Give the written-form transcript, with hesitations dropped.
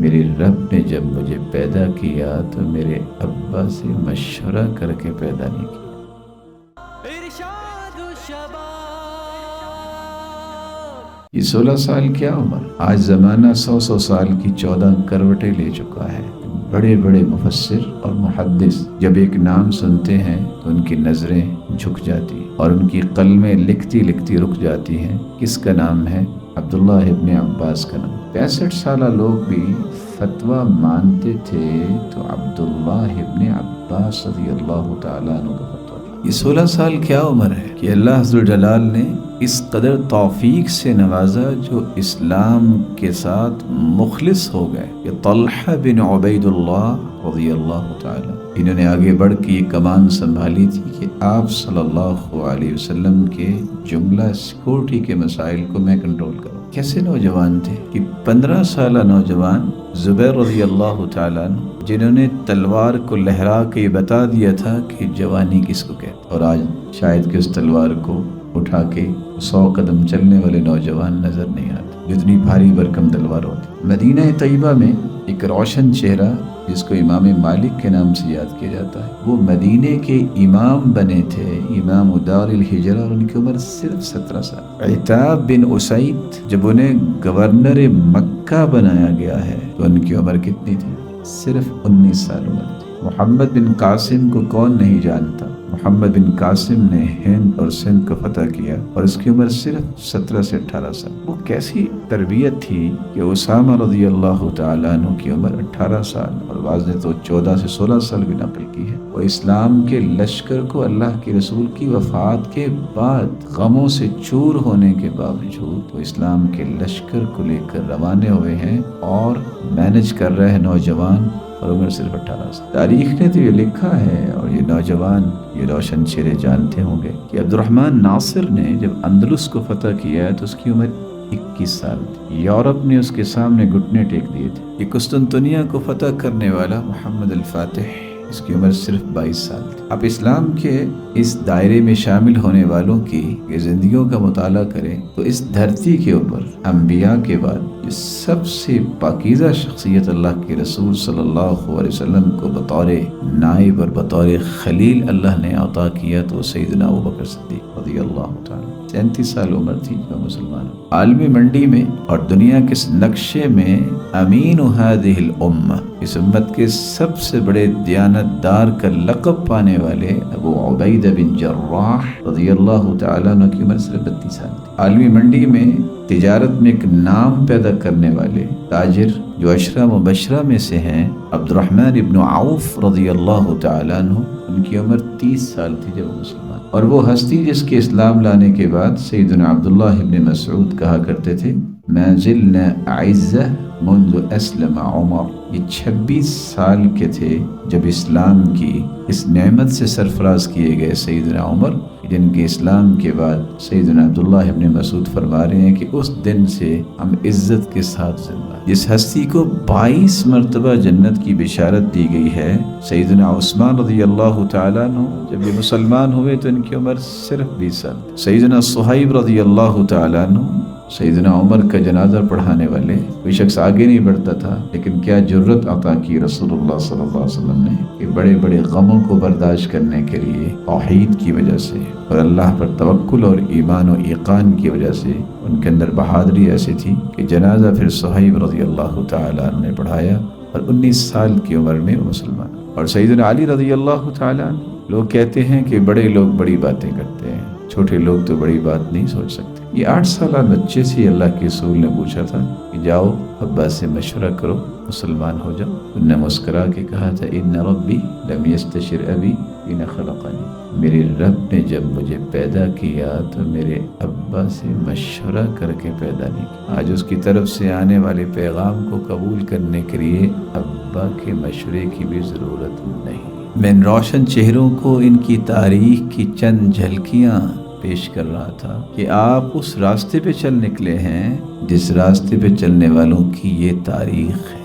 میرے رب نے جب مجھے پیدا کیا تو میرے ابا سے مشورہ کر کے پیدا نہیں کیا۔ یہ 16 سال کیا عمر، آج زمانہ 100 سال کی 14 کروٹیں لے چکا ہے۔ بڑے بڑے مفسر اور محدث جب ایک نام سنتے ہیں تو ان کی نظریں جھک جاتی اور ان کی قلمیں لکھتی لکھتی رک جاتی ہیں۔ کس کا نام ہے؟ عبداللہ ابن عباس کا نام۔ 65 سالہ لوگ بھی فتویٰ مانتے تھے تو عبداللہ ابن عباس رضی اللہ تعالیٰ عنہ کا فتویٰ۔ یہ 16 سال کیا عمر ہے کہ اللہ عز و جلال نے اس قدر توفیق سے نوازا جو اسلام کے ساتھ مخلص ہو گئے۔ یہ طلحہ بن عبید اللہ رضی اللہ تعالیٰ، انہوں نے آگے بڑھ کے یہ کمان سنبھالی تھی کہ آپ صلی اللہ علیہ وسلم کے جملہ سیکورٹی کے مسائل کو میں کنٹرول کروں۔ کیسے نوجوان تھے کہ 15 سالہ نوجوان زبیر رضی اللہ تعالیٰ عنہ، جنہوں نے تلوار کو لہرا کے یہ بتا دیا تھا کہ جوانی کس کو کہتے، اور آج شاید کہ اس تلوار کو اٹھا کے 100 قدم چلنے والے نوجوان نظر نہیں آتے جتنی بھاری بھرکم تلوار ہوتی۔ مدینہ طیبہ میں ایک روشن چہرہ جس کو امام مالک کے نام سے یاد کیا جاتا ہے، وہ مدینے کے امام بنے تھے، امام دار الحجرہ، اور ان کی عمر صرف 17 سال۔ عتاب بن اسید جب انہیں گورنر مکہ بنایا گیا ہے تو ان کی عمر کتنی تھی؟ صرف 19 سال عمر تھی۔ محمد بن قاسم کو کون نہیں جانتا؟ محمد بن قاسم نے ہند اور سندھ کو فتح کیا اور اس کی عمر صرف 17 سے 18 سال۔ وہ کیسی تربیت تھی کہ اسامہ رضی اللہ تعالیٰ عنہ کی عمر 18 سال اور بعض نے تو 14 سے 16 سال بھی نقل کی ہے۔ وہ اسلام کے لشکر کو اللہ کے رسول کی وفات کے بعد غموں سے چور ہونے کے باوجود وہ اسلام کے لشکر کو لے کر روانہ ہوئے ہیں اور مینج کر رہے ہیں نوجوان، اور عمر صرف 18 سال۔ تاریخ نے تو یہ لکھا ہے اور یہ نوجوان یہ روشن چہرے جانتے ہوں گے کہ عبد الرحمن ناصر نے جب اندلس کو فتح کیا ہے تو اس کی عمر 21 سال تھی۔ یورپ نے اس کے سامنے گھٹنے ٹیک دیے تھے۔ یہ قسطنطنیہ کو فتح کرنے والا محمد الفاتح، اس کی عمر صرف 22 سال تھی۔ اب اسلام کے اس دائرے میں شامل ہونے والوں کی زندگیوں کا مطالعہ کریں تو اس دھرتی کے اوپر انبیاء کے بعد یہ سب سے پاکیزہ شخصیت اللہ کے رسول صلی اللہ علیہ وسلم کو بطور نائب اور بطور خلیل اللہ نے عطا کیا تو سیدنا ابوبکر صدیق رضی اللہ تعالیٰ۔ 37 سال عمر تھی جو مسلمان عالمی منڈی میں اور دنیا کے نقشے میں امین هذه الامہ، اس امت کے سب سے بڑے دیانتدار کا لقب پانے والے ابو عبیدہ بن جراح رضی اللہ تعالیٰ عنہ کی عمر صرف 32 سال تھی۔ عالمی منڈی میں تجارت میں ایک نام پیدا کرنے والے تاجر جو عشرہ مبشرہ میں سے ہیں عبد الرحمن ابن عوف رضی اللہ تعالیٰ عنہ، ان کی عمر 30 سال تھی جب وہ مسلمان، اور وہ ہستی جس کے اسلام لانے کے بعد سیدنا عبداللہ ابن مسعود کہا کرتے تھے ما زلنا اعزہ منذ اسلم عمر۔ یہ 26 سال کے تھے جب اسلام کی اس نعمت سے سرفراز کیے گئے سیدنا عمر، جن کے اسلام کے بعد سیدنا عبداللہ ابن مسعود فرما رہے ہیں کہ اس دن سے ہم عزت کے ساتھ زندہ۔ جس ہستی کو 22 مرتبہ جنت کی بشارت دی گئی ہے، سیدنا عثمان رضی اللہ تعالیٰ عنہ، جب یہ مسلمان ہوئے تو ان کی عمر صرف 20 سال۔ سیدنا صہیب رضی اللہ تعالیٰ عنہ سیدنا عمر کا جنازہ پڑھانے والے، کوئی شخص آگے نہیں بڑھتا تھا، لیکن کیا جرت عطا کی رسول اللہ صلی اللہ علیہ وسلم نے کہ بڑے بڑے غموں کو برداشت کرنے کے لیے توحید کی وجہ سے اور اللہ پر توکل اور ایمان و ایقان کی وجہ سے ان کے اندر بہادری ایسی تھی کہ جنازہ پھر صہیب رضی اللہ تعالیٰ عنہ نے پڑھایا اور 19 سال کی عمر میں وہ مسلمان۔ اور سیدنا علی رضی اللہ تعالیٰ عنہ، لوگ کہتے ہیں کہ بڑے لوگ بڑی باتیں کرتے ہیں، چھوٹے لوگ تو بڑی بات نہیں سوچ سکتے۔ یہ 8 سالہ بچے سے اللہ کے رسول نے پوچھا تھا کہ جاؤ ابا سے مشورہ کرو، مسلمان ہو جاؤ۔ انہوں نے مسکرا کے کہا تھا ان ربی لم یستشر ابی حین خلقنی، میرے رب نے جب مجھے پیدا کیا تو میرے ابا سے مشورہ کر کے پیدا نہیں کیا۔ آج اس کی طرف سے آنے والے پیغام کو قبول کرنے کے لیے ابا کے مشورے کی بھی ضرورت نہیں۔ میں ان روشن چہروں کو ان کی تاریخ کی چند جھلکیاں پیش کر رہا تھا کہ آپ اس راستے پہ چل نکلے ہیں جس راستے پہ چلنے والوں کی یہ تاریخ ہے۔